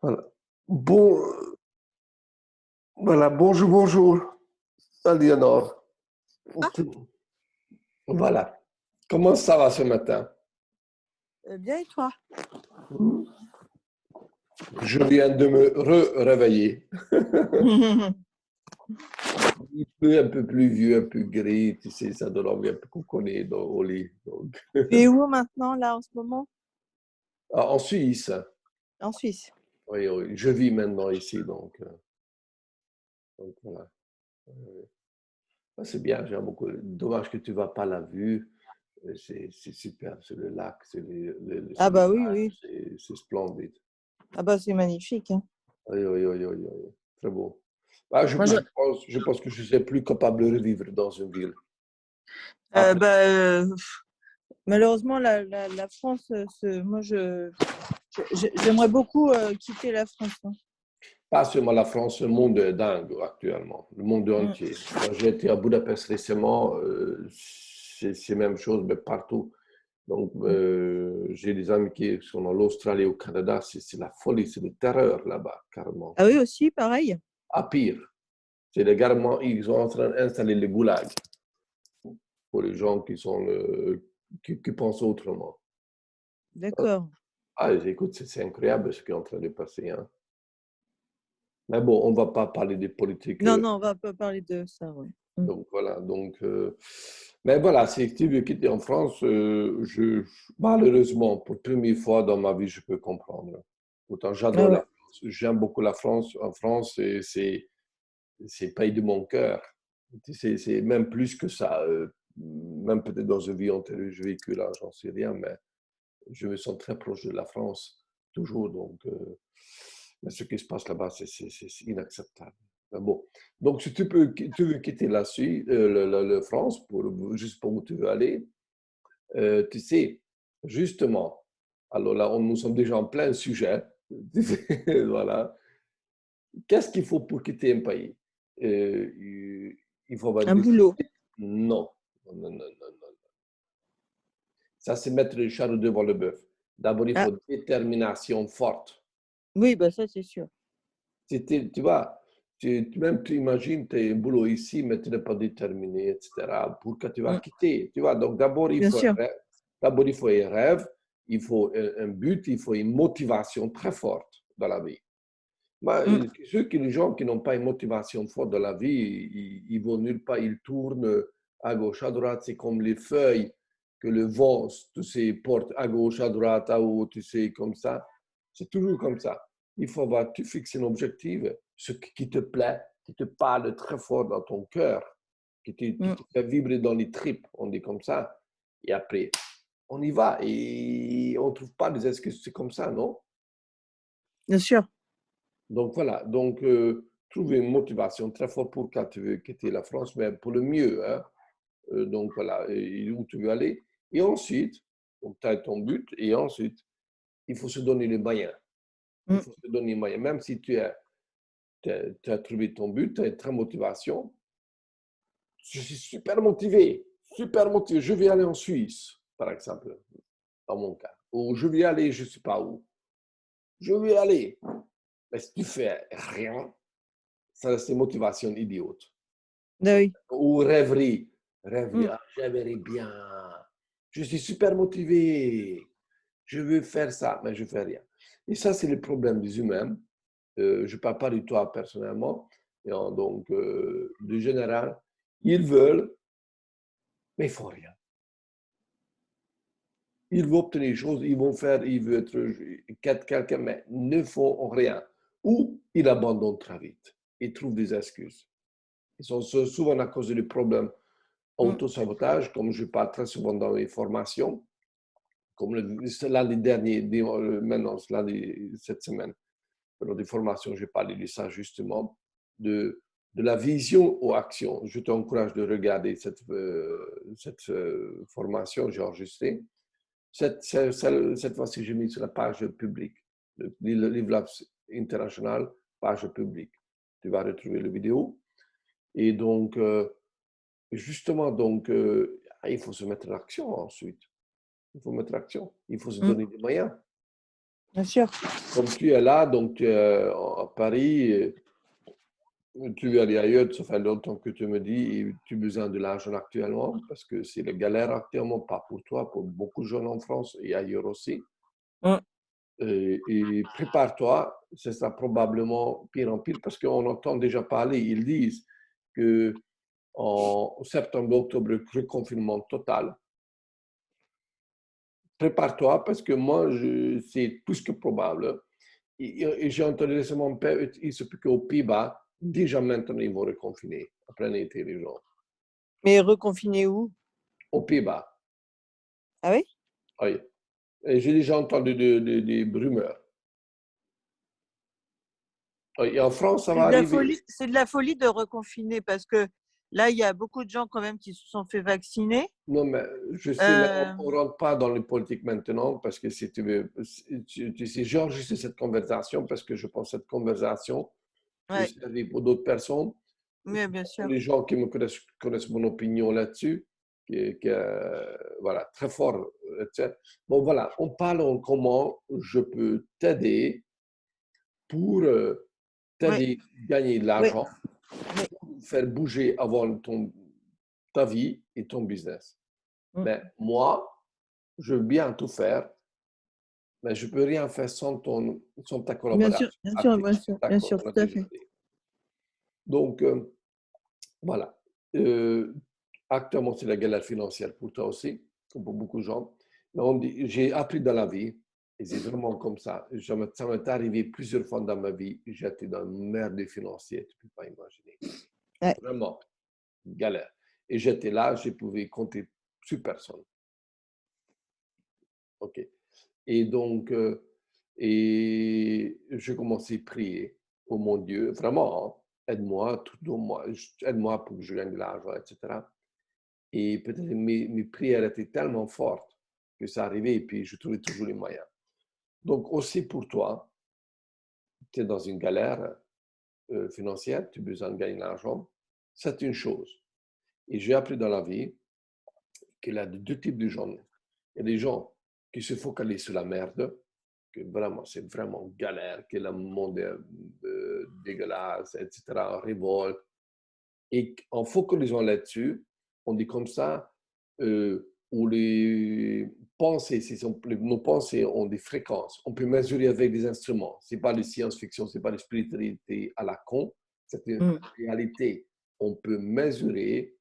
Voilà. Bon, voilà, bonjour, bonjour, Aliénor. Ah, Voilà. Comment ça va ce matin? bien et toi? Je viens de me réveiller. Il pleut un peu plus vieux, un peu gris, tu sais, ça donne envie un peu couconner au lit. Donc. Tu es où maintenant, là, en ce moment? Ah, en Suisse, En Suisse. oui, oui, je vis maintenant ici, donc voilà. Ah, c'est bien, j'aime beaucoup. Dommage que tu ne vas pas la vue. C'est super, c'est le lac, Ah c'est bah oui, l'image, oui. c'est splendide. Ah bah c'est magnifique, hein. Oui, oui, oui, oui, oui. Très beau. Ah, Moi, je pense que je ne serais plus capable de revivre dans une ville. euh, Après, bah, malheureusement, la France, moi, j'aimerais beaucoup quitter la France, hein. pas seulement la France, le monde est dingue actuellement, le monde Mm. entier. Moi, j'ai été à Budapest récemment, c'est la même chose, mais partout. Donc, j'ai des amis qui sont dans l'Australie, au Canada, c'est la folie, c'est le terreur là-bas, carrément. Ah oui, aussi, pareil. À pire, c'est légalement, ils sont en train d'installer les goulags pour les gens qui pensent autrement. D'accord. Ah, écoute, c'est incroyable ce qui est en train de passer, hein. Mais bon, on ne va pas parler des politiques. Non, non, on va pas parler de ça, ouais. Mm. Donc voilà. Mais voilà, si tu veux quitter en France, malheureusement, pour la première fois dans ma vie, je peux comprendre. Pourtant, Ah j'adore la ouais. France. J'aime beaucoup la France. En France, c'est le pays de mon cœur. C'est même plus que ça. Même peut-être dans une vie antérieure, j'ai vécu là, j'en sais rien, mais je me sens très proche de la France, toujours. Mais ce qui se passe là-bas, c'est inacceptable. Mais bon, donc si tu veux quitter la Suisse, la France, juste pour où tu veux aller, tu sais, justement, alors là, nous sommes déjà en plein sujet. Voilà. Qu'est-ce qu'il faut pour quitter un pays? Il faut avoir Un des... boulot. Non. Non, non, non, non, non. Ça, c'est mettre le charreau devant le bœuf. D'abord, il Ah, faut détermination forte. oui, bah ça, c'est sûr. Tu vois, même tu imagines, tu as un boulot ici, mais tu n'es pas déterminé, etc. Pour que tu vas Mm. quitter. Tu vois, donc d'abord, Bien sûr. d'abord, il faut un rêve, il faut un but, il faut une motivation très forte dans la vie. Moi, Mm. les gens qui n'ont pas une motivation forte dans la vie, ils vont nulle part, ils tournent à gauche, à droite, c'est comme les feuilles que le vent, tu sais, porte à gauche, à droite, à haut, tu sais, comme ça. C'est toujours comme ça. Il faut avoir, tu fixes un objectif, ce qui te plaît, qui te parle très fort dans ton cœur, qui Mm. te fait vibrer dans les tripes, on dit comme ça. Et après, on y va et on ne trouve pas des excuses, c'est comme ça, non? Bien sûr. Donc voilà, trouver une motivation très forte pour quand tu veux quitter la France, mais pour le mieux, hein. Donc voilà, et où tu veux aller. Et ensuite, tu as ton but, et ensuite, il faut se donner les moyens. Il Mm. faut se donner les moyens. Même si tu as trouvé ton but, tu as une très motivation. Je suis super motivé. Je vais aller en Suisse, par exemple, dans mon cas. Ou je vais aller, je ne sais pas où. Je vais aller. Mais si tu fais rien, ça, c'est une motivation idiote. Ah oui. Ou rêverie. Rêverie, Mm. ah, j'aimerais bien. Je suis super motivé. Je veux faire ça, mais je ne fais rien. Et ça, c'est le problème des humains. Je ne parle pas de toi personnellement. De général, ils veulent, mais ils ne font rien. Ils vont obtenir des choses, ils vont faire, ils veulent être quelqu'un, mais ne font rien. Ou ils abandonnent très vite. Ils trouvent des excuses. Ils sont souvent à cause du problème Mm. autosabotage, comme je parle très souvent dans mes formations, comme lundi dernier, maintenant, cette semaine, dans des formations, j'ai parlé de ça justement, de la vision aux actions. Je t'encourage de regarder cette formation, j'ai enregistré. Cette fois-ci, j'ai mis sur la page publique, le Live Labs International, page publique. Tu vas retrouver la vidéo. Et donc, justement, il faut se mettre en action ensuite. Il faut mettre en action. Il faut se Mm. donner des moyens. Bien sûr. Comme tu es là, donc tu es à Paris, tu veux aller ailleurs, ça fait longtemps que tu me dis, tu as besoin de l'argent actuellement, parce que c'est la galère actuellement, pas pour toi, pour beaucoup de gens en France et ailleurs aussi. Mm. Et prépare-toi, ce sera probablement pire en pire, parce qu'on entend déjà parler, ils disent que en septembre, octobre, reconfinement total. Prépare-toi, parce que moi, c'est plus que probable. Et j'ai entendu récemment mon père, il se peut qu'aux Pays-Bas, déjà maintenant, ils vont reconfiner, après l'été, les gens. Mais reconfiné où? Aux Pays-Bas, Ah oui? oui. Et j'ai déjà entendu des rumeurs. Oui, et en France, ça va arriver. C'est de la folie de reconfiner parce que là, il y a beaucoup de gens quand même qui se sont fait vacciner. Non, mais je sais, mais Euh, on ne rentre pas dans les politiques maintenant, parce que si tu veux, tu sais, j'enregistre cette conversation, parce que je pense que cette conversation peut ouais, servir pour d'autres personnes. oui, bien sûr. Les gens qui me connaissent mon opinion là-dessus, voilà, très fort. Etc. Bon, voilà, on parle en comment je peux t'aider pour Oui, t'aider à gagner de oui, l'argent, oui. faire bouger avant ta vie et ton business. Mm. Mais moi, je veux bien tout faire, mais je ne peux rien faire sans ta collaboration. Bien sûr, Active. bien sûr, bien D'accord, sûr, on a tout à déjà fait. dit. Donc, voilà. Euh, Actuellement, c'est la galère financière pour toi aussi, comme pour beaucoup de gens. Mais j'ai appris dans la vie, et c'est vraiment comme ça. Ça m'est arrivé plusieurs fois dans ma vie, j'étais dans une merde financière, tu ne peux pas imaginer. Ouais. Vraiment, une galère. Et j'étais là, je pouvais compter sur personne. OK. Et donc, et je commençais à prier, oh mon Dieu, vraiment, hein, aide-moi, aide-moi pour que je gagne de l'argent, etc. Et peut-être mes prières étaient tellement fortes que ça arrivait et puis je trouvais toujours les moyens. Donc aussi pour toi, tu es dans une galère financière, tu as besoin de gagner de l'argent, c'est une chose. Et j'ai appris dans la vie qu'il y a deux types de gens. Il y a des gens qui se focalisent sur la merde, que vraiment, c'est vraiment galère, que le monde est dégueulasse, etc., révolte. Et en focalisant là-dessus, on dit comme ça, où les pensées, nos pensées ont des fréquences. On peut mesurer avec des instruments. Ce n'est pas de science-fiction, ce n'est pas de spiritualité à la con. C'est une Mm. réalité. On peut mesurer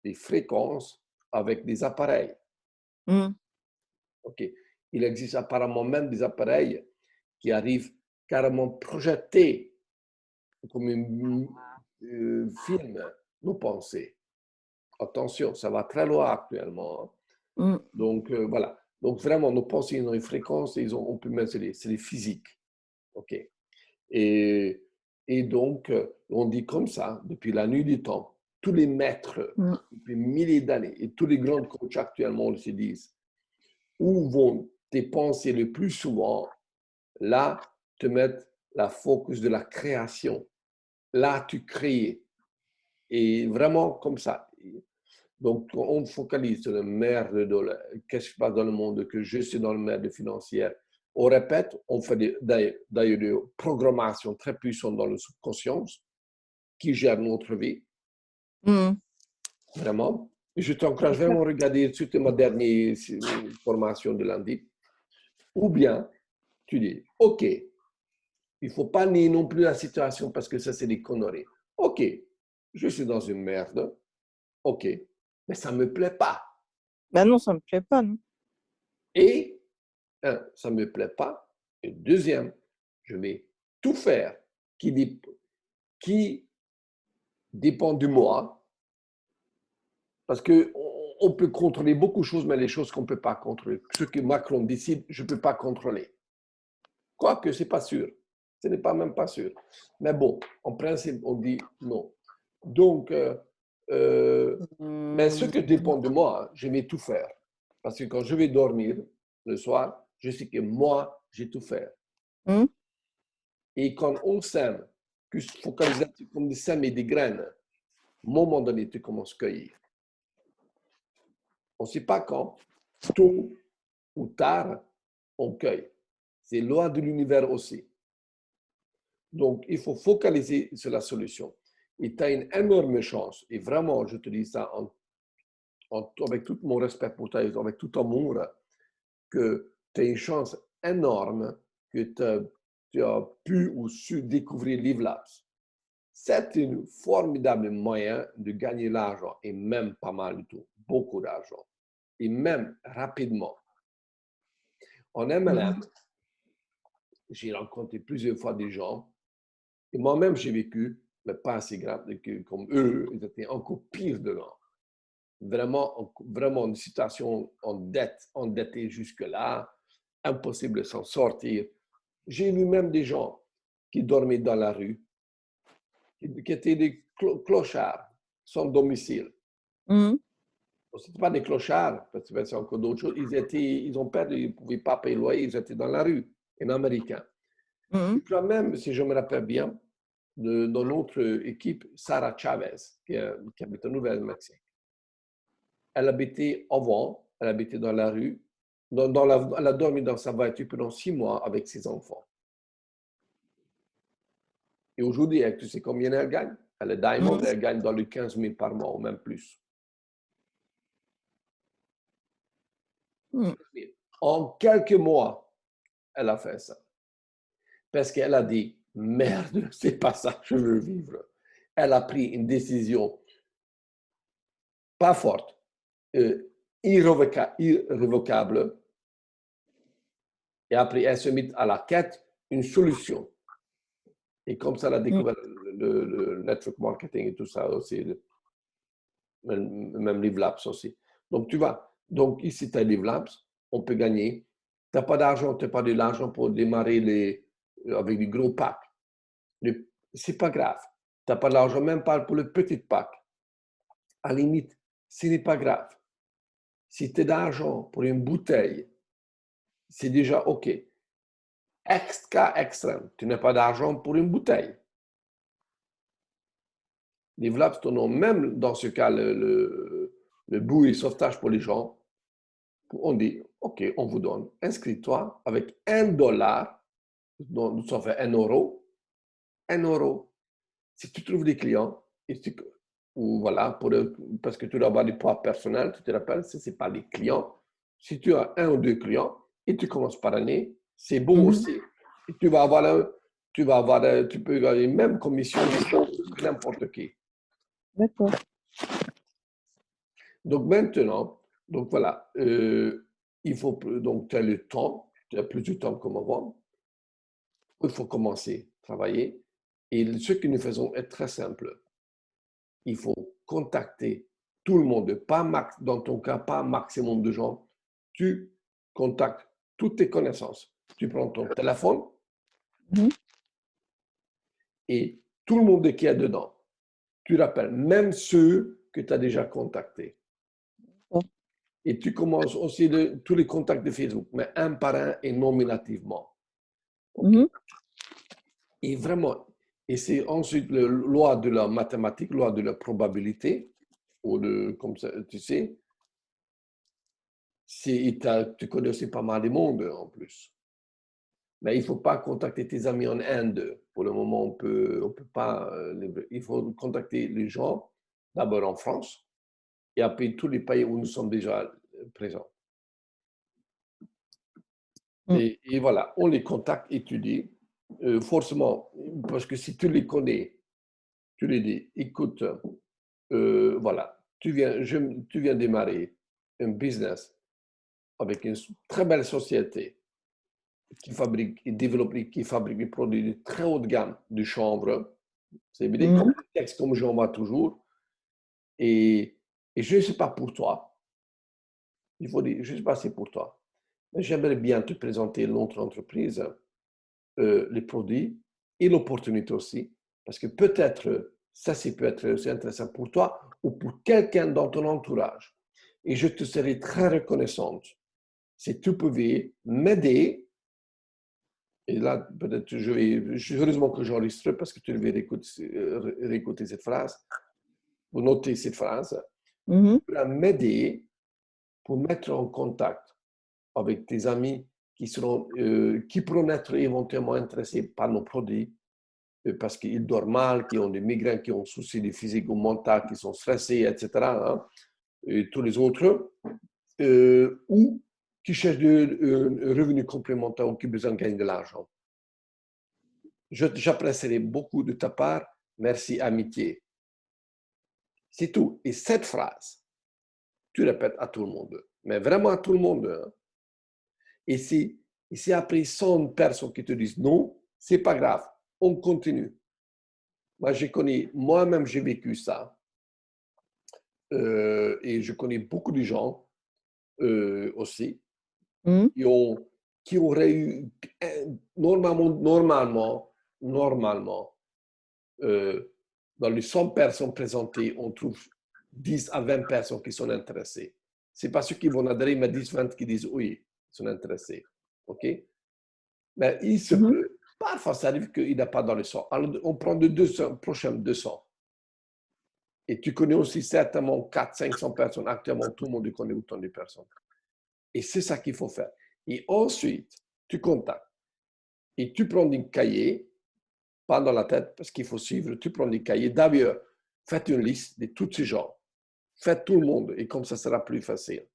les fréquences avec des appareils. Mm. OK. Il existe apparemment même des appareils qui arrivent carrément projeter comme un film nos pensées. Attention, ça va très loin actuellement. Mm. Donc, voilà. Donc, vraiment, nos pensées ont une fréquence et on peut mesurer. C'est les physiques. OK. Et, et donc, on dit comme ça, depuis la nuit du temps, tous les maîtres, Mm. depuis milliers d'années, et tous les grands coachs actuellement se disent, où vont tes pensées le plus souvent? Là, te mettre la focus de la création. Là, tu crées. Et vraiment comme ça. Donc, on focalise sur le merde, qu'est-ce qui se passe dans le monde, que je suis dans le merde financier. On répète, on fait d'ailleurs des programmations très puissantes dans le subconscient qui gèrent notre vie, Mm. vraiment. Et je t'encourage vraiment à regarder surtout ma dernière formation de lundi. Ou bien, tu dis, OK, il ne faut pas nier non plus la situation parce que ça, c'est des conneries. OK, je suis dans une merde. OK, mais ça ne me plaît pas. Ben non, ça me plaît pas, non. Et, un, ça ne me plaît pas. Et deuxième, je vais tout faire qui dépend de moi. Parce qu'on peut contrôler beaucoup de choses, mais les choses qu'on ne peut pas contrôler. Ce que Macron décide, je ne peux pas contrôler. Quoique, ce n'est pas sûr. Ce n'est pas même pas sûr. Mais bon, en principe, on dit non. Donc, mais ce Mm. qui dépend de moi, je vais tout faire. Parce que quand je vais dormir le soir, je sais que moi, j'ai tout fait. Mm. Et quand on sème, que se focaliser comme des semer des graines, à un moment donné, tu commences à cueillir. On ne sait pas quand, tôt ou tard, on cueille. C'est loi de l'univers aussi. Donc, il faut focaliser sur la solution. Et tu as une énorme chance. Et vraiment, je te dis ça avec tout mon respect pour toi, avec tout amour, que tu as une chance énorme que tu as pu ou su découvrir LiveLabs. C'est un formidable moyen de gagner l'argent, et même pas mal du tout, beaucoup d'argent, et même rapidement. En MLM, j'ai rencontré plusieurs fois des gens, et moi-même j'ai vécu, mais pas assez grave comme eux, ils étaient encore pire dedans. Vraiment une situation en dette, endetté jusque-là, impossible de s'en sortir. J'ai vu même des gens qui dormaient dans la rue, qui étaient des clochards, sans domicile. Mhm. Ce n'étaient pas des clochards, parce que c'est encore d'autres choses. Ils ont perdu, ils ne pouvaient pas payer le loyer, ils étaient dans la rue, en américain. Mhm. Je crois même, si je me rappelle bien, dans notre équipe, Sarah Chavez, qui habite en Nouvelle-Mexique. Elle habitait avant, elle habitait dans la rue. Elle a dormi dans sa voiture pendant 6 mois avec ses enfants. Et aujourd'hui, tu sais combien elle gagne? Elle est Diamond, elle gagne dans les 15 000 par mois ou même plus. En quelques mois, elle a fait ça. Parce qu'elle a dit, merde, c'est pas ça que je veux vivre. Elle a pris une décision pas forte, irrévocable. Et après, elle se mit à la quête d'une solution. Et comme ça, elle a découvert le network marketing et tout ça aussi, même LiveLabs aussi. Donc, tu vois, donc ici, tu as LiveLabs, on peut gagner. Tu n'as pas d'argent, tu n'as pas de l'argent pour démarrer avec des gros packs. C'est pas grave. Tu n'as pas d'argent même pas pour le petit pack. À la limite, ce n'est pas grave. Si tu as d'argent pour une bouteille, c'est déjà OK. Cas extrême, tu n'as pas d'argent pour une bouteille. LiveLabs donnons même dans ce cas le bout et sauvetage pour les gens. On dit, OK, on vous donne, inscris-toi avec $1, donc ça fait 1 euro. 1 euro. Si tu trouves des clients, ou voilà, parce que tu dois avoir des poids personnels, tu te rappelles, ce n'est pas les clients. Si tu as 1 ou 2 clients et tu commences par année, c'est beau aussi. Et tu peux gagner même commission de n'importe qui. D'accord. Donc maintenant, donc voilà, il faut donc tu as le temps, tu as plus de temps comme avant. Il faut commencer à travailler. Et ce que nous faisons est très simple. Il faut contacter tout le monde, dans ton cas, pas un maximum de gens. Tu contactes toutes tes connaissances. Tu prends ton téléphone et tout le monde qui est dedans. Tu rappelles même ceux que tu as déjà contactés. Et tu commences aussi tous les contacts de Facebook, mais un par un et nominativement. Okay. Et vraiment, et c'est ensuite la loi de la mathématique, loi de la probabilité, ou comme ça, tu sais, tu connais aussi pas mal de monde en plus. Mais il ne faut pas contacter tes amis en Inde. Pour le moment, on peut pas. Il faut contacter les gens d'abord en France et après tous les pays où nous sommes déjà présents. Et voilà, on les contacte et tu dis, forcément, parce que si tu les connais, tu les dis, écoute, voilà, tu viens démarrer un business avec une très belle société qui fabrique et développe, qui fabrique des produits de très haute gamme de chanvre. C'est des textes comme j'en vois toujours. Et je ne sais pas pour toi. Il faut dire, je ne sais pas si c'est pour toi. Mais j'aimerais bien te présenter notre entreprise, les produits et l'opportunité aussi. Parce que peut-être, ça peut être aussi intéressant pour toi ou pour quelqu'un dans ton entourage. Et je te serais très reconnaissante si tu pouvais m'aider. Et là, peut-être, heureusement que j'enregistre parce que tu devais réécouter cette phrase, ou noter cette phrase, pour m'aider pour mettre en contact avec tes amis qui pourront être éventuellement intéressés par nos produits parce qu'ils dorment mal, qui ont des migraines, qui ont soucis de physique ou mental, qui sont stressés, etc. Hein, et tous les autres, ou qui cherchent des revenus complémentaires ou qui ont besoin de gagner de l'argent. J'apprécierais beaucoup de ta part. Merci, amitié. C'est tout. Et cette phrase, tu répètes à tout le monde, mais vraiment à tout le monde. Hein. Et si après 100 personnes qui te disent non, c'est pas grave, on continue. Moi-même, j'ai vécu ça. Et je connais beaucoup de gens aussi qui auraient eu, normalement, dans les 100 personnes présentées, on trouve 10 à 20 personnes qui sont intéressées. Ce n'est pas ceux qui vont adhérer, mais 10, 20 qui disent oui, ils sont intéressés. OK? Mais il se peut, parfois ça arrive qu'il n'a pas dans les 100. Alors, on prend de 200, prochain 200. Et tu connais aussi certainement 400-500 personnes. Actuellement, tout le monde connaît autant de personnes. Et c'est ça qu'il faut faire. Et ensuite, tu contactes. Et tu prends des cahiers, pas dans la tête, parce qu'il faut suivre. Tu prends des cahiers. D'ailleurs, faites une liste de tous ces gens. Faites tout le monde. Et comme ça sera plus facile.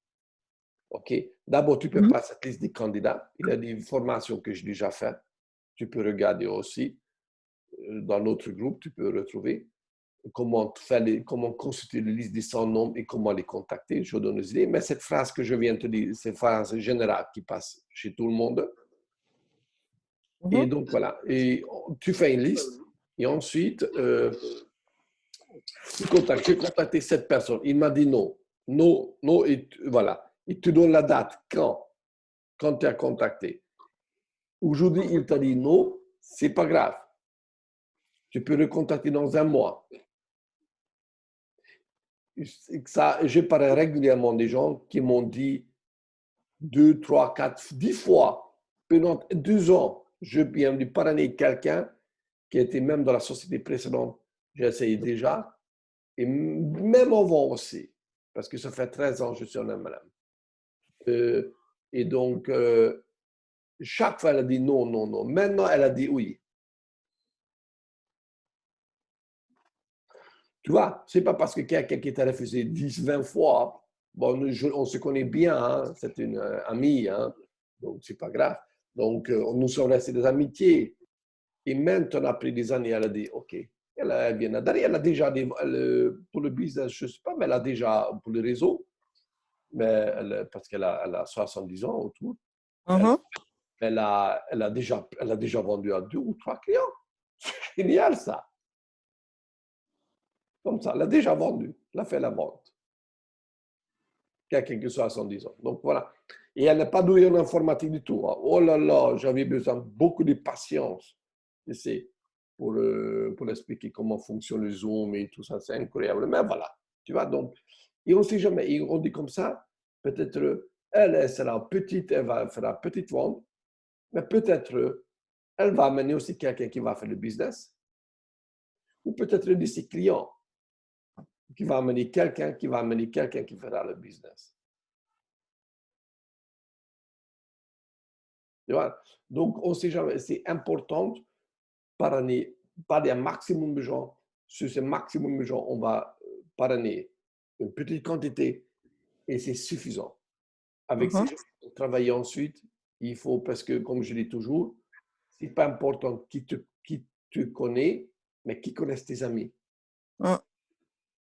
OK? D'abord, tu prépares cette liste des candidats. Il y a des formations que j'ai déjà faites. Tu peux regarder aussi. Dans notre groupe, tu peux retrouver. Comment constituer la liste des 100 noms et comment les contacter. Je vous donne des idées. Mais cette phrase que je viens de te dire, c'est une phrase générale qui passe chez tout le monde. Et donc, voilà. Et tu fais une liste et ensuite, tu contactes. J'ai contacté cette personne. Il m'a dit non. Non, non, et voilà. Il te donne la date. Quand tu as contacté. Aujourd'hui, il t'a dit non, c'est pas grave. Tu peux le contacter dans un mois. Ça, je parle régulièrement des gens qui m'ont dit 2, 3, 4, 10 fois, pendant 2 ans, je viens de parrainer quelqu'un qui était même dans la société précédente. J'ai essayé déjà, et même avant aussi, parce que ça fait 13 ans que je suis en MLM. Et donc, chaque fois, elle a dit non, non, non. Maintenant, elle a dit oui. Tu vois, ce n'est pas parce que quelqu'un qui t'a refusé 10, 20 fois, bon, on se connaît bien, hein, c'est une amie, hein, donc c'est pas grave. Donc, nous sommes restés des amitiés. Et maintenant, après des années, elle a dit, OK, elle vient d'adhérer, elle a déjà, pour le business, je ne sais pas, mais elle a déjà, pour le réseau, mais parce qu'elle a 70 ans autour, elle a déjà vendu à 2 ou 3 clients. C'est génial, ça. Comme ça, elle a déjà vendu, elle a fait la vente. Quelqu'un qui a 70 ans. Donc voilà. Et elle n'a pas doué en informatique du tout. Hein. Oh là là, j'avais besoin de beaucoup de patience. Tu sais, pour expliquer comment fonctionne le Zoom et tout ça, c'est incroyable. Mais voilà, tu vois, donc, et on ne sait jamais, et on dit comme ça, peut-être elle sera petite, elle va faire la petite vente, mais peut-être elle va amener aussi quelqu'un qui va faire le business, ou peut-être de ses clients qui va amener quelqu'un qui fera le business. Tu vois? Donc, on ne sait jamais, c'est important parrainer un maximum de gens. Sur ce maximum de gens, on va parrainer une petite quantité et c'est suffisant. Avec ces gens, travailler ensuite, il faut, parce que comme je dis toujours, ce n'est pas important qui te connaît, mais qui connaissent tes amis.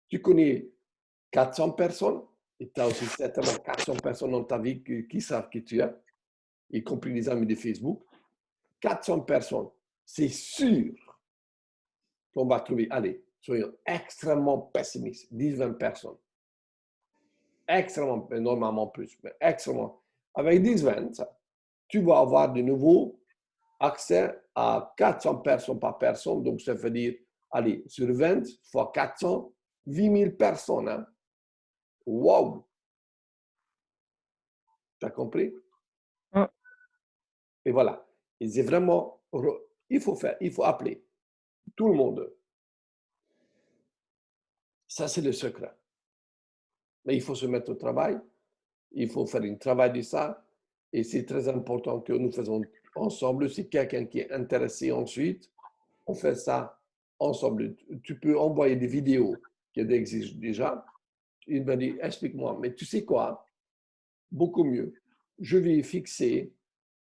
Tu connais 400 personnes et tu as aussi certainement 400 personnes dans ta vie qui savent qui tu es, y compris les amis de Facebook. 400 personnes, c'est sûr qu'on va trouver, allez, soyons extrêmement pessimistes, 10-20 personnes. Extrêmement, normalement plus, mais extrêmement. Avec 10-20, tu vas avoir de nouveau accès à 400 personnes par personne. Donc, ça veut dire, allez, sur 20 fois 400, 8 000 personnes. Hein? Wow! Tu as compris? Et voilà. Et c'est vraiment, il faut appeler tout le monde. Ça, c'est le secret. Mais il faut se mettre au travail. Il faut faire un travail de ça. Et c'est très important que nous faisons ensemble. Si quelqu'un qui est intéressé ensuite, on fait ça ensemble. Tu peux envoyer des vidéos qui existent déjà. Il m'a dit, explique-moi, mais tu sais quoi? Beaucoup mieux. Je vais fixer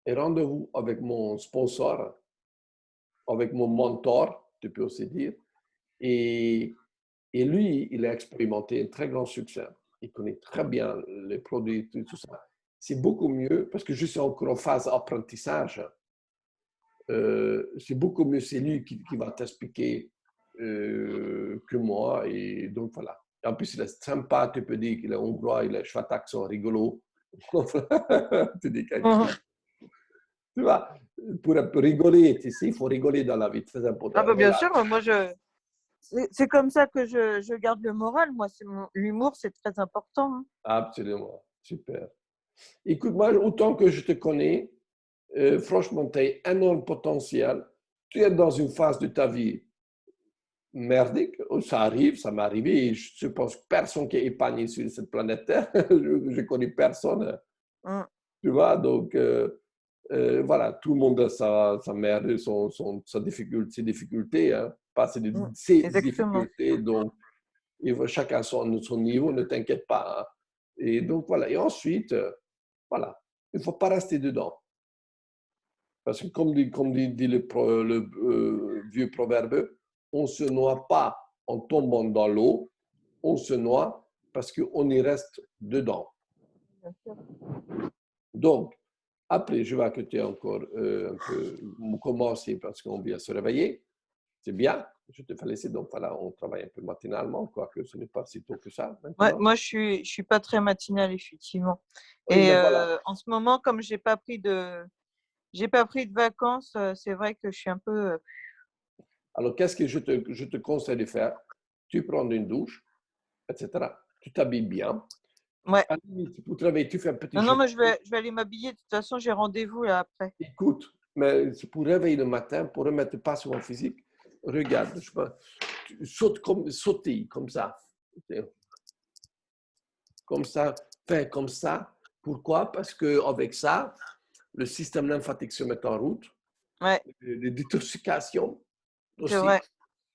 un rendez-vous avec mon sponsor, avec mon mentor, tu peux aussi dire. Et, et lui, il a expérimenté un très grand succès. Il connaît très bien les produits, tout ça. C'est beaucoup mieux parce que je suis encore en phase apprentissage. C'est beaucoup mieux, c'est lui qui va t'expliquer que moi. Et donc voilà. En plus, il est sympa, tu peux dire qu'il est hongrois, il a un chouette accent rigolo. Tu dis quelque chose. Mhm. Tu vois, pour rigoler, tu sais, il faut rigoler dans la vie, très important. Ah bah bien Voilà, sûr, moi c'est comme ça que je garde le moral. Moi, l'humour, c'est très important, hein. absolument, super. Écoute, moi, autant que je te connais, franchement, tu as un énorme potentiel. Tu es dans une phase de ta vie merdique. Ça arrive, ça m'est arrivé. Et je pense que personne qui est épargné sur cette planète Terre. Je connais personne. Mm. Tu vois, donc voilà, tout le monde a sa merde, ses difficultés. Hein. Pas Mm. ses Exactement. difficultés. Donc, chacun à son niveau, ne t'inquiète pas. Hein. Et donc, voilà. Et ensuite, voilà, il ne faut pas rester dedans. Parce que dit le vieux proverbe, on ne se noie pas en tombant dans l'eau, on se noie parce qu'on y reste dedans. Bien sûr. Donc, après, je vois que tu es encore un peu commencé parce qu'on vient se réveiller. C'est bien, je te fais laisser. Donc voilà, on travaille un peu matinalement, quoique ce n'est pas si tôt que ça Ouais, maintenant. moi, je suis pas très matinale, effectivement. Oui, Et mais voilà. en ce moment, comme j'ai pas pris de vacances, c'est vrai que je suis un peu. Alors, qu'est-ce que je te conseille de faire? Tu prends une douche, etc. Tu t'habilles bien. Ouais. À la limite, pour te réveiller, tu fais un petit Non, non, jeu. mais je vais aller m'habiller. De toute façon, j'ai rendez-vous là après. Écoute, mais pour réveiller le matin, pour remettre le passion physique, regarde, je sais pas, tu sautes sauter comme ça. Comme ça, fais comme ça. Pourquoi? Parce qu'avec ça, le système lymphatique se met en route, Ouais, les détoxication c'est aussi, vrai.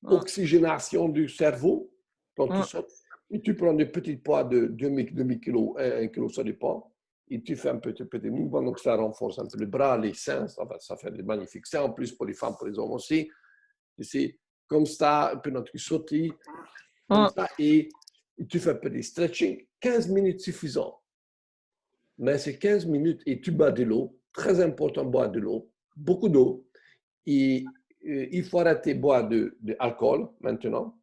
Mm, oxygénation du cerveau, quand tu mm. sautes. Et tu prends des petits poids de demi kilo, 1 kilo, ça dépend. Et tu fais un petit mouvement, donc ça renforce un peu le bras, les seins, ça fait des magnifiques seins, en plus pour les femmes, pour les hommes aussi. Tu sais, comme ça, pendant que tu sautes, comme Mm. ça, et tu fais un peu de stretching, 15 minutes suffisant. Mais c'est 15 minutes et tu bois de l'eau, très important, boire de l'eau, beaucoup d'eau. Et il faut arrêter de boire de l'alcool maintenant.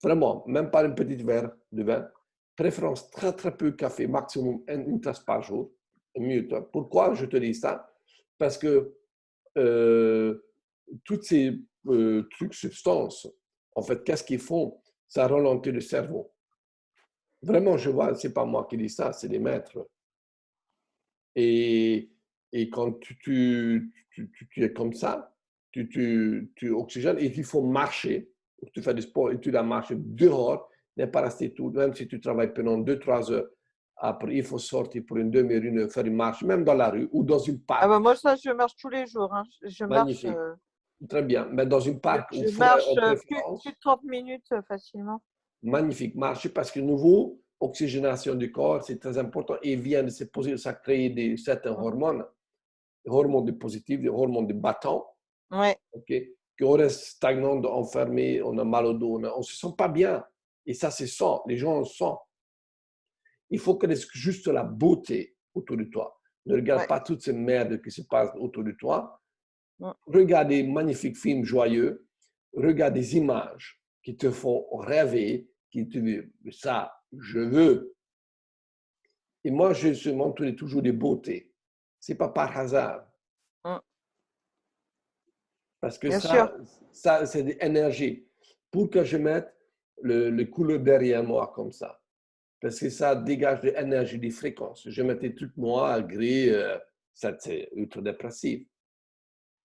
Vraiment, même pas un petit verre de vin. Préférence très très peu de café, maximum une tasse par jour. Mieux. Pourquoi je te dis ça? Parce que euh, toutes ces trucs, substances, en fait, qu'est-ce qu'ils font? Ça ralentit le cerveau. Vraiment, je vois, c'est pas moi qui dis ça, c'est les maîtres. Et, et quand tu es comme ça, tu oxygènes et il faut marcher. Tu fais du sport et tu dois marcher dehors, ne pas rester tout, même si tu travailles pendant 2-3 heures. Après, il faut sortir pour une demi-heure, une heure, faire une marche, même dans la rue ou dans une Ah parc. bah moi, ça, je marche tous les jours, hein. Je marche, Magnifique. Très bien. Mais dans une parc ou je forêt marche en plus préférence, de 30 minutes facilement. magnifique. Marcher parce que nouveau, oxygénation du corps, c'est très important et vient de se poser, ça crée certains Mm. hormones, des hormones de positifs, des hormones de battant. Ouais, Okay? Qu'on reste stagnant, enfermé, on a mal au dos, on ne se sent pas bien. Et ça, c'est ça, les gens le sentent. Il faut connaître juste la beauté autour de toi. Ne regarde ouais. pas toutes ces merdes qui se passent autour de toi. Mm. Regarde des magnifiques films joyeux. Regarde des images qui te font rêver, qui te disent, ça, je veux. Et moi, je suis montré toujours des beautés. Ce n'est pas par hasard. Mm. Parce que Bien sûr. ça c'est de l'énergie. Pour que je mette le couleur derrière moi comme ça. Parce que ça dégage de l'énergie, des fréquences. Je mettais tout noir, gris, ça c'est ultra dépressif.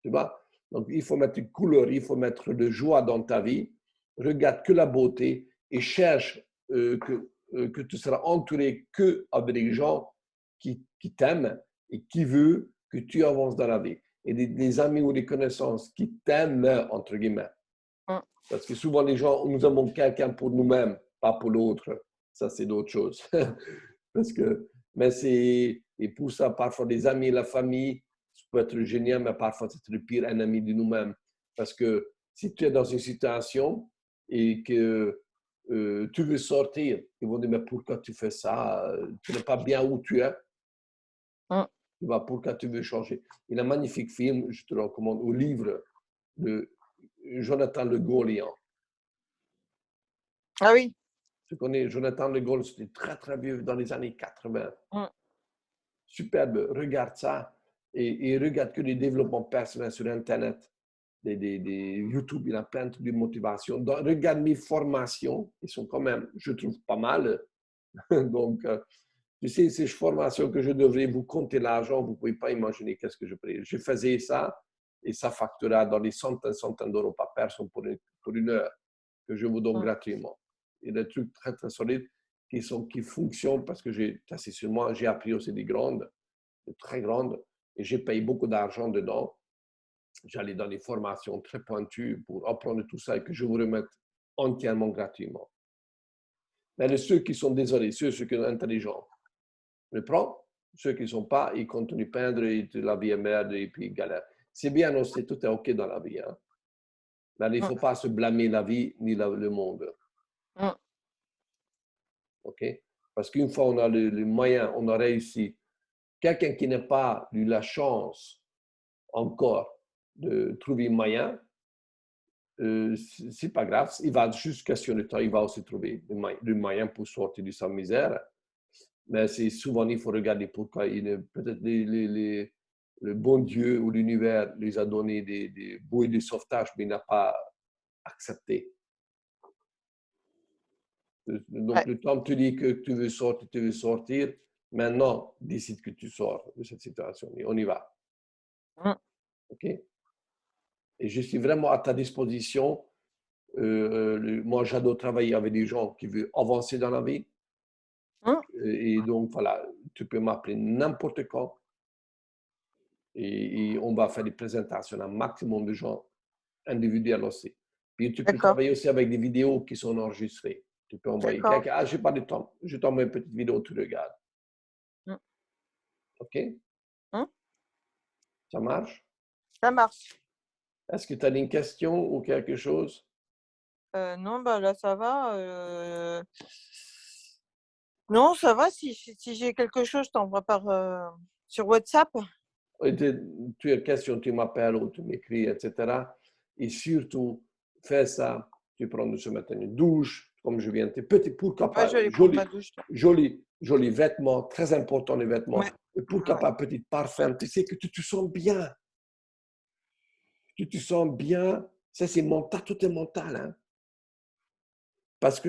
Tu vois? Donc il faut mettre une couleur, il faut mettre de joie dans ta vie. Regarde que la beauté et cherche que tu seras entouré que avec des gens qui t'aiment et qui veut que tu avances dans la vie. Et des amis ou des connaissances qui t'aiment, entre guillemets. Mm. Parce que souvent, les gens, nous avons quelqu'un pour nous-mêmes, pas pour l'autre. Ça, c'est d'autres choses. Parce que, mais c'est, et pour ça, parfois, les amis et la famille, ça peut être génial, mais parfois, c'est le pire ennemi de nous-mêmes. Parce que si tu es dans une situation et que tu veux sortir, ils vont dire, mais pourquoi tu fais ça? Tu n'es pas bien où tu es. Mm. Pourquoi tu veux changer? Il y a un magnifique film, je te le recommande, au livre de Jonathan Le Gaulle. Ah oui. Tu connais Jonathan Le Gaulle, c'était très, très vieux dans les années 80. Mm. Superbe, regarde ça et regarde que les développements personnels sur Internet, des YouTube, il y a plein de trucs de motivation. Donc, regarde mes formations, ils sont quand même, je trouve, pas mal. Donc, tu sais, ces formations que je devrais vous compter l'argent, vous ne pouvez pas imaginer qu'est-ce que je paye. Je faisais ça et ça factura dans les centaines d'euros par personne pour une heure que je vous donne Mm. gratuitement. Il y a des trucs très, très solides qui fonctionnent parce que c'est sur moi, j'ai appris aussi des grandes, des très grandes, et j'ai payé beaucoup d'argent dedans. J'allais dans des formations très pointues pour apprendre tout ça et que je vous remette entièrement gratuitement. Mais ceux qui sont désolés, ceux qui sont intelligents, le prends. Ceux qui ne sont pas, ils continuent à peindre et la vie est merde et puis ils galèrent. C'est bien, non, c'est tout est OK dans la vie. Hein. Mais il ne faut pas se blâmer la vie ni le monde. Mm. OK? Parce qu'une fois on a le moyen, on a réussi. Quelqu'un qui n'a pas eu la chance encore de trouver un moyen, c'est pas grave. Il va juste questionner le temps, il va aussi trouver le moyen pour sortir de sa misère. Mais c'est souvent, il faut regarder pourquoi peut-être le bon Dieu ou l'univers les a donné des bouées de sauvetage, mais il n'a pas accepté. Donc, Ouais. le temps tu dis que tu veux sortir, maintenant, décide que tu sors de cette situation. Et on y va. Mm. OK? Et je suis vraiment à ta disposition. Moi, j'adore travailler avec des gens qui veulent avancer dans la vie. Mm. Et donc, voilà, tu peux m'appeler n'importe quand. Et on va faire des présentations à un maximum de gens individuels aussi. Puis tu peux D'accord. travailler aussi avec des vidéos qui sont enregistrées. Tu peux envoyer D'accord. quelqu'un. Ah, j'ai pas de temps. Je t'envoie une petite vidéo, tu regardes. Mm. OK? Mm. Ça marche? Ça marche. Est-ce que tu as une question ou quelque chose? Non, bah là, ça va. Non, ça va. Si j'ai quelque chose, je t'envoie sur WhatsApp. Tu as une question, tu m'appelles ou tu m'écris, etc. Et surtout, fais ça. Tu prends ce matin une douche, comme je viens de te petit, pourquoi Ouais, pas, je vais aller prendre ma douche. joli vêtements, très important les vêtements. Ouais. Et pourquoi Ouais. pas petit parfum, tu sais que tu te sens bien. Tu te sens bien. Ça, c'est mental, tout est mental. Hein? Parce que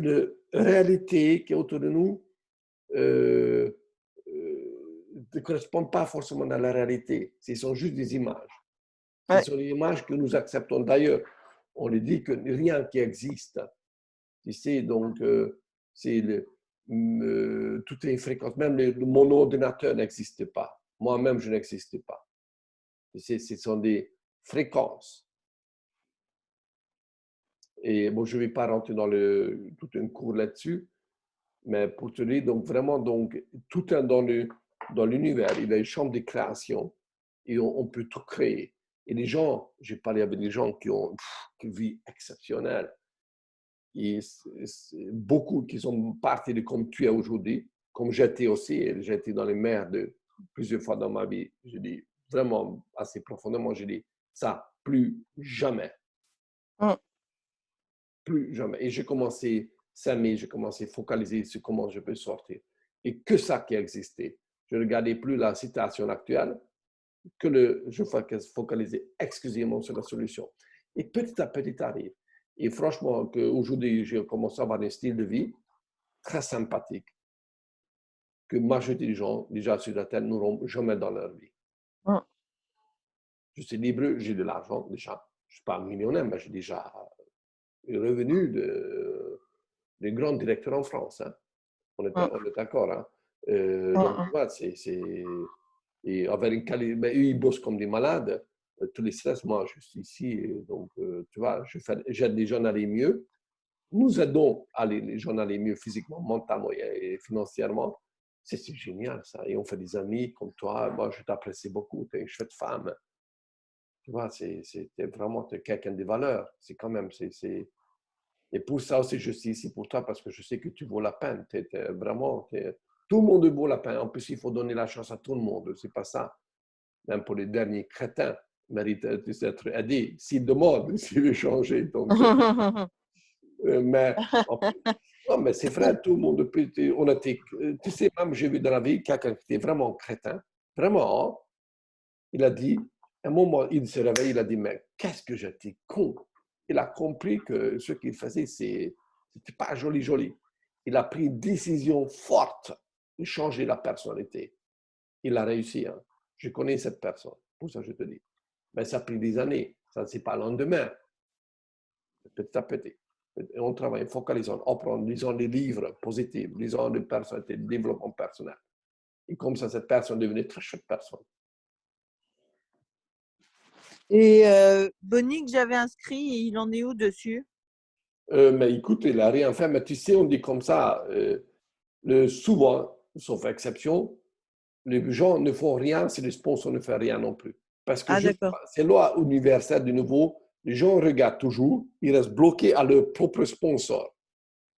la réalité qui est autour de nous, euh, ne correspondent pas forcément à la réalité. Ce sont juste des images. Ce Ouais. sont des images que nous acceptons. D'ailleurs, on le dit que rien qui existe. Tu sais, donc, c'est tout est fréquence. Même mon ordinateur n'existe pas. Moi-même, je n'existe pas. Tu sais, ce sont des fréquences. Et bon, je ne vais pas rentrer dans tout un cours là-dessus, mais pour te dire, donc vraiment, donc, tout est dans l'univers. Il y a une chambre de création et on peut tout créer. Et les gens, j'ai parlé avec des gens qui ont une vie exceptionnelle. Et beaucoup qui sont partis de comme tu es aujourd'hui, comme j'étais aussi. J'étais dans les mers plusieurs fois dans ma vie. Je dis vraiment assez profondément, je dis ça, plus jamais. Mm. Plus jamais. Et j'ai commencé à s'aimer, j'ai commencé à focaliser sur comment je peux sortir. Et que ça qui existait. Je ne regardais plus la situation actuelle, je focalisais exclusivement sur la solution. Et petit à petit arrive. Et franchement, aujourd'hui, j'ai commencé à avoir un style de vie très sympathique que la majorité des gens, déjà sur la Terre, n'auront jamais dans leur vie. Mm. Je suis libre, j'ai de l'argent déjà. Je ne suis pas millionnaire, mais j'ai déjà un revenu de grands directeurs en France. Hein. On est d'accord. Hein. Donc, tu vois, et avec une qualité, ben, eux, ils bossent comme des malades. Tous les stress, moi, je suis ici. Et donc, tu vois, j'aide les gens à aller mieux. Nous aidons les gens à aller mieux physiquement, mentalement et financièrement. C'est génial, ça. Et on fait des amis comme toi. Moi, je t'apprécie beaucoup. Tu es une chouette femme. Tu vois, c'est vraiment quelqu'un de valeur. C'est quand même, et pour ça aussi, je suis ici pour toi parce que je sais que tu vaux la peine. Vraiment, tout le monde vaut la peine. En plus, il faut donner la chance à tout le monde. C'est pas ça. Même pour les derniers crétins, méritent d'être aidés. S'ils demandent, s'ils veulent changer. Donc, mais, non, mais c'est vrai, tout le monde peut. On a été, tu sais, même j'ai vu dans la vie quelqu'un qui était vraiment crétin. Vraiment, hein. Il a dit, à un moment, il se réveille, il a dit, mais qu'est-ce que j'étais con. Il a compris que ce qu'il faisait, c'était pas joli, joli. Il a pris une décision forte de changer la personnalité. Il a réussi. Hein. Je connais cette personne, pour ça je te dis. Mais ça a pris des années. Ça ne s'est pas le lendemain. Petit à petit. Et on travaille, focalisant, apprend, lisant des livres positifs, lisant des personnalités, développement personnel. Et comme ça, cette personne est devenue une très chouette personne. Et Bonnie, que j'avais inscrit, il en est où dessus? Mais écoute, il n'a rien fait. Mais tu sais, on dit comme ça, souvent, sauf exception, les gens ne font rien si le sponsor ne fait rien non plus. Parce que Ah, d'accord. c'est loi universelle de nouveau, les gens regardent toujours, ils restent bloqués à leur propre sponsor.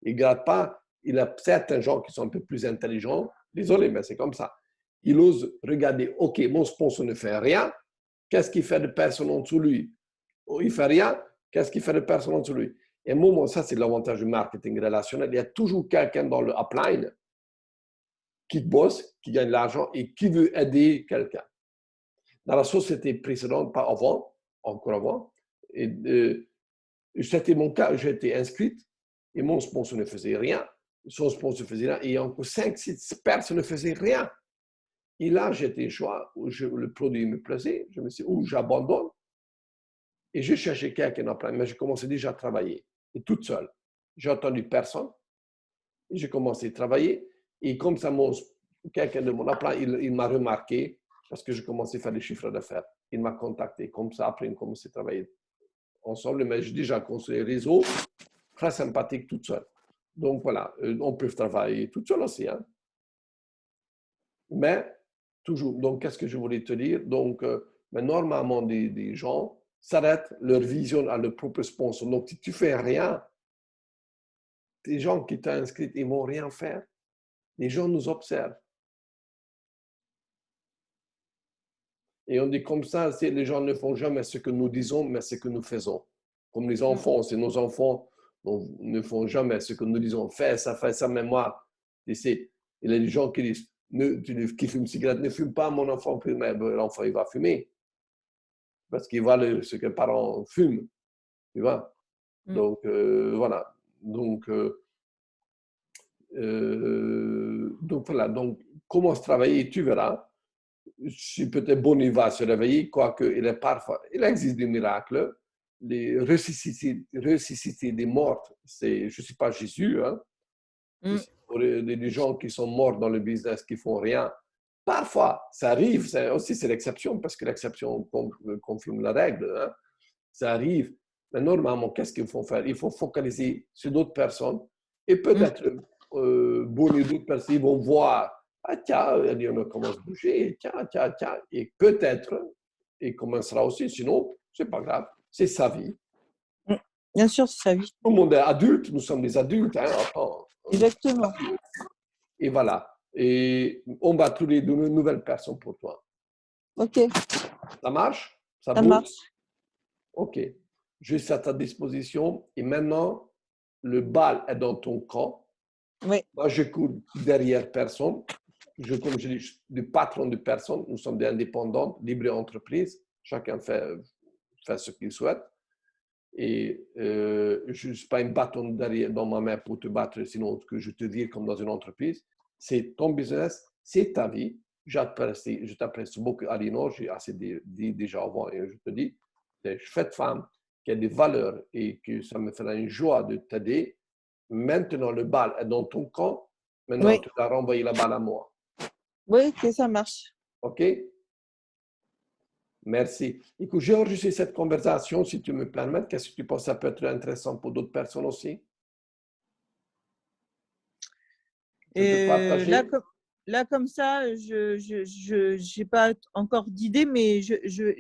Ils ne regardent pas, il y a certains gens qui sont un peu plus intelligents, désolé, mais c'est comme ça. Ils osent regarder, OK, mon sponsor ne fait rien, qu'est-ce qu'il fait de personne en dessous de lui? Il ne fait rien, qu'est-ce qu'il fait de personne en dessous de lui? Et moi, ça, c'est l'avantage du marketing relationnel. Il y a toujours quelqu'un dans le upline qui bosse, qui gagne de l'argent et qui veut aider quelqu'un. Dans la société précédente, pas avant, encore avant, et c'était mon cas, j'ai été inscrite et mon sponsor ne faisait rien. Son sponsor faisait rien et encore 5, 6 personnes ne faisaient rien. Et là, j'étais le choix où le produit me plaisait, je me suis dit, où j'abandonne. Et j'ai cherché quelqu'un après, mais j'ai commencé déjà à travailler, et toute seule. J'ai entendu personne, et j'ai commencé à travailler. Et comme ça, quelqu'un de mon appel, il m'a remarqué parce que je commençais à faire des chiffres d'affaires. Il m'a contacté. Comme ça, après, on commençait à travailler ensemble. Mais j'ai déjà construit un réseau très sympathique toute seule. Donc voilà, on peut travailler toute seule aussi. Hein. Mais toujours, donc qu'est-ce que je voulais te dire? Donc, mais normalement, des gens s'arrêtent leur vision à leur propre sponsor. Donc, si tu fais rien, les gens qui t'ont inscrit, ils vont rien faire. Les gens nous observent. Et on dit comme ça, les gens ne font jamais ce que nous disons, mais ce que nous faisons. Comme les enfants, c'est nos enfants ne font jamais ce que nous disons. Fais ça, mais moi, tu sais, il y a des gens qui disent, qui fument une cigarette, ne fume pas, mon enfant, mais l'enfant, il va fumer. Parce qu'il voit ce que les parents fument, tu vois. Donc, voilà. Donc, voilà. Donc, commence à travailler, tu verras. Si peut-être bon, il va se réveiller, quoique il existe des miracles. Les ressusciter des morts, je ne suis pas Jésus, hein. Pour des gens qui sont morts dans le business, qui font rien. Parfois, ça arrive, aussi c'est l'exception, parce que l'exception confirme la règle. Hein. Ça arrive. Mais normalement, qu'est-ce qu'il faut faire? Il faut focaliser sur d'autres personnes et peut-être bonner d'autres personnes. Ils vont voir, ah tiens, on commence à bouger, tiens, et peut-être, il commencera aussi, sinon, c'est pas grave, c'est sa vie. Bien sûr, c'est sa vie. Tout le monde est adulte, nous sommes des adultes. Hein, Exactement. et voilà. Et on va trouver de nouvelles personnes pour toi. Ok, Ça marche? Ça ça bouge? marche. Ok. Je suis à ta disposition. Et maintenant, le bal est dans ton camp. Oui. Moi, je cours derrière personne. Comme je dis, je suis le patron de personne. Nous sommes des indépendants, libres entreprises. Chacun fait ce qu'il souhaite. Et je ne suis pas un bâton derrière dans ma main pour te battre, sinon que je te vire comme dans une entreprise. C'est ton business, c'est ta vie. Je t'apprécie beaucoup, Alino. J'ai assez dit déjà avant et je te dis, tu es une chouette femme qui a des valeurs et que ça me fera une joie de t'aider. Maintenant, le bal est dans ton camp. Maintenant, Oui. tu dois renvoyer la balle à moi. Oui, ok, ça marche. OK? Merci. Écoute, j'ai enregistré cette conversation, si tu me permets. Qu'est-ce que tu penses que ça peut être intéressant pour d'autres personnes aussi? Je peux Et partager? là, comme ça, j'ai pas encore d'idée, mais je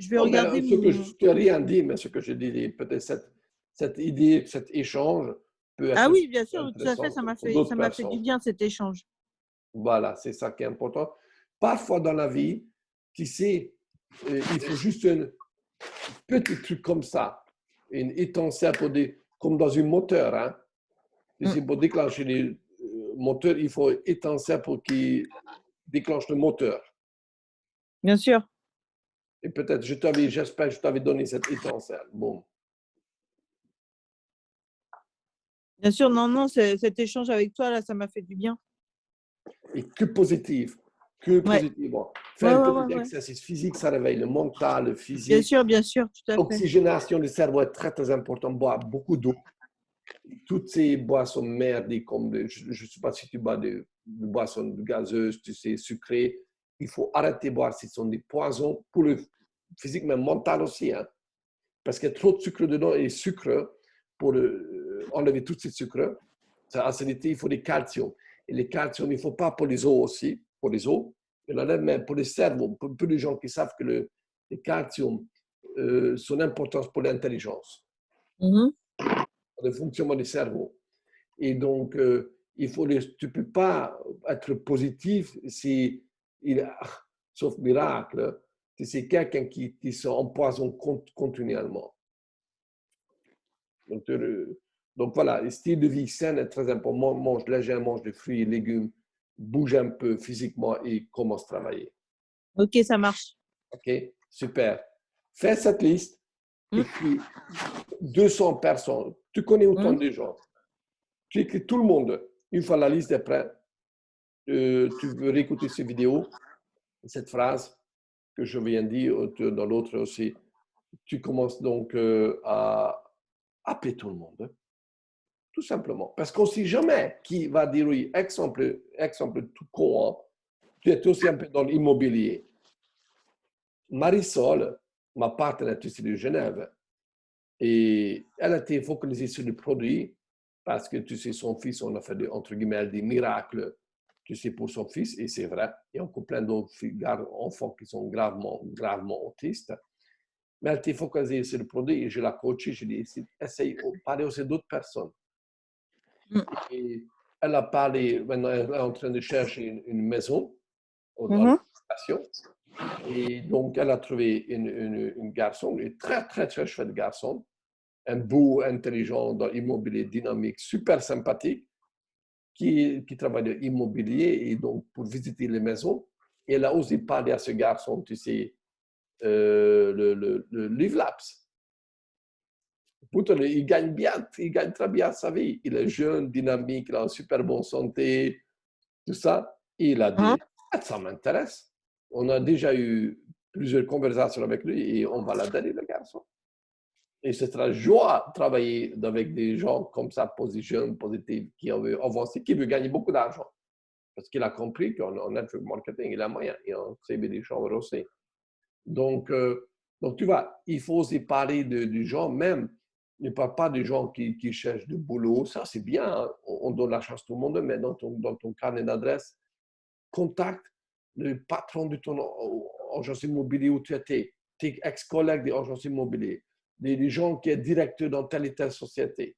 vais Non, mais regarder ce que mon. tu n'as rien dit, mais ce que je dis, peut-être cette idée, cet échange peut Ah être oui, bien sûr, tout à fait, intéressant pour ça d'autres m'a fait du personnes. bien cet échange. Voilà, c'est ça qui est important. Parfois dans la vie, tu sais, il faut juste un petit truc comme ça, une étincelle pour comme dans un moteur. Hein. Tu sais, pour déclencher les moteurs, il faut étincelle pour qu'il déclenche le moteur. Bien sûr, Et peut-être, j'espère que je t'avais donné cette étincelle. Bon. bien sûr, non, non, cet échange avec toi, là, ça m'a fait du bien. Et que positif. Que Ouais, positif. Bon. ouais, Faire un ouais, peu ouais, ouais. d'exercice physique, ça réveille le mental, le physique. Bien sûr, tout à fait. L'oxygénation du cerveau est très, très important. Boire beaucoup d'eau. Toutes ces boissons merdiques, comme je ne sais pas si tu bois de boissons gazeuses, tu sais, sucrées, il faut arrêter de boire. Ce sont des poisons pour le physique, mais mental aussi. Hein, parce qu'il y a trop de sucre dedans et sucre, pour enlever tous ces sucres, cette acidité, il faut des calcium. Et les calcium, il ne faut pas pour les os aussi, pour les os, mais pour le cerveau, pour peu de gens qui savent que les calcium sont importants pour l'intelligence, Mhm. pour le fonctionnement du cerveau. Et donc, tu ne peux pas être positif si, sauf miracle, si c'est quelqu'un qui s'empoisonne continuellement. Donc, voilà, le style de vie sain est très important. Mange léger, mange des fruits et légumes, bouge un peu physiquement et commence à travailler. Ok, ça marche. OK? Super. Fais cette liste, Mm, écris 200 personnes. Tu connais autant mm. de gens. Tu écris tout le monde. Une fois la liste est prête, tu veux réécouter ces vidéos, cette phrase que je viens de dire, dans l'autre aussi. Tu commences donc à appeler tout le monde. Tout simplement. Parce qu'on ne sait jamais qui va dire oui. Exemple tout con, hein. Tu es aussi un peu dans l'immobilier. Marisol, ma partenaire ici de Genève, et elle a été focalisée sur le produit parce que, tu sais, son fils, on a fait, entre guillemets, des miracles, tu sais, pour son fils, et c'est vrai. Il y a encore plein d'autres enfants qui sont gravement, gravement autistes. Mais elle était focalisée sur le produit et je l'ai coachée. Je lui ai dit, essaye, parler aussi d'autres personnes. Mm. Et elle a parlé, maintenant elle est en train de chercher une maison dans Mhm. l'habitation. Et donc, elle a trouvé un garçon, un très, très, très chouette garçon, un beau, intelligent, dans l'immobilier dynamique, super sympathique, qui travaille dans l'immobilier et donc pour visiter les maisons. Et elle a osé parler à ce garçon, tu sais, le Live Labs. Pourtant, il gagne bien, il gagne très bien sa vie. Il est jeune, dynamique, il a une super bonne santé, tout ça. Et il a Mhm. dit, ah, ça m'intéresse. On a déjà eu plusieurs conversations avec lui et on va l'aider, le garçon. Et c'est très joie de travailler avec des gens comme ça, jeunes, positifs, qui veulent avancer, qui veulent gagner beaucoup d'argent. Parce qu'il a compris qu'en network marketing, il a moyen. Et en CB des gens aussi. Donc, tu vois, il faut aussi parler de gens, même, ne parle pas des gens qui cherchent du boulot. Ça, c'est bien, hein. On donne la chance à tout le monde, mais dans ton carnet d'adresse, contacte le patron de ton agence immobilière où tu étais, tes ex-collègues des agences immobilières, des gens qui sont directeurs dans telle et telle société.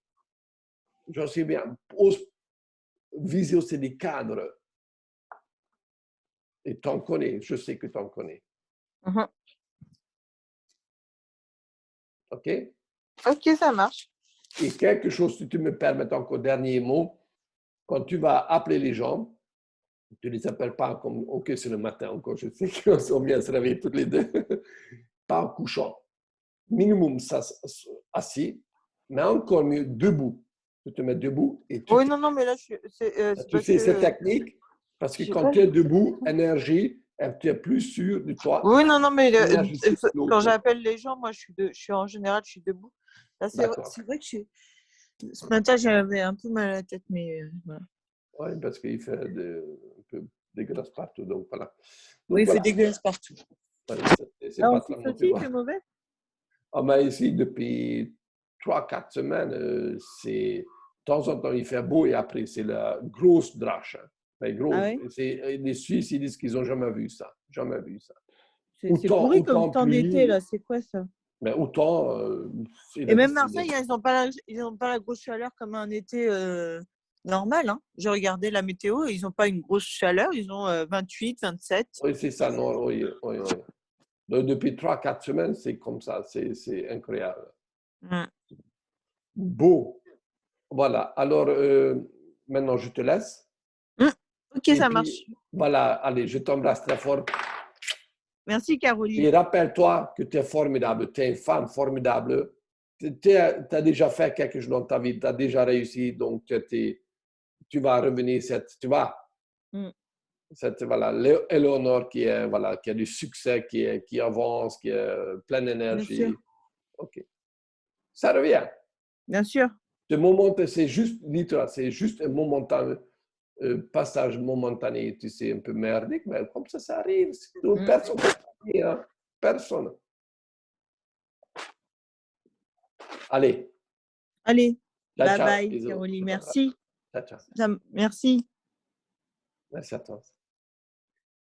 J'en sais bien. Viser aussi des cadres. Et tu en connais, je sais que tu en connais. Mhm. OK? Ok, ça marche. Et quelque chose, si tu me permets encore, dernier mot, quand tu vas appeler les gens, tu ne les appelles pas comme, OK, c'est le matin encore, je sais qu'on vient se réveiller toutes les deux, pas en couchant. Minimum, ça, assis, mais encore mieux, debout. Tu te mets debout et Oui, non, non, mais là, c'est tu parce fais cette que technique parce que j'ai quand pas. tu es debout, énergie, tu es plus sûr de toi, Oui, non, non, mais énergie quand circule. j'appelle les gens, moi, je suis en général, je suis debout. Là, D'accord. c'est vrai que ce matin, j'avais un peu mal à la tête, mais voilà. Oui, parce qu'il fait un peu dégueulasse partout. Donc, voilà. Oui, Donc, il fait voilà. dégueulasse partout. C'est Ah, pas en très Suisse aussi, il motivant. fait mauvais? Ah, mais ici, depuis 3, 4 semaines, de temps en temps, il fait beau et après, c'est la grosse drache. Hein. Mais Ah grosse. ouais? Les Suisses, ils disent qu'ils n'ont jamais vu ça. Jamais vu ça. C'est pourri comme Autant temps d'été, pluie, là. C'est quoi ça? mais autant il Et a même décidé. Marseille, hein, ils n'ont pas la grosse chaleur comme un été normal. Hein. J'ai regardé la météo, ils n'ont pas une grosse chaleur, ils ont 28, 27. Oui, c'est ça, non, oui, oui, oui. Donc, depuis 3, 4 semaines, c'est comme ça, c'est incroyable. Mm. Beau. Voilà, alors maintenant je te laisse. Mm. Ok, Et ça puis, marche. voilà, allez, je t'embrasse très fort. Merci, Caroline. Et rappelle-toi que tu es formidable, tu es une femme formidable. Tu as déjà fait quelque chose dans ta vie, tu as déjà réussi, donc tu vas revenir, tu vas. Mm. Voilà, Éléonore voilà, qui a du succès, qui avance, qui est pleine Bien sûr, d'énergie. OK. Ça revient. bien sûr. Ce moment, c'est juste, littéral, c'est juste un momentané, passage momentané, tu sais, un peu merdique, mais comme ça arrive. Mm. Personne ne peut hein. Personne. Allez, Allez, ciao, bye ciao, bye, bisous. Caroline. Merci. Ciao, ciao. Merci. Merci à toi.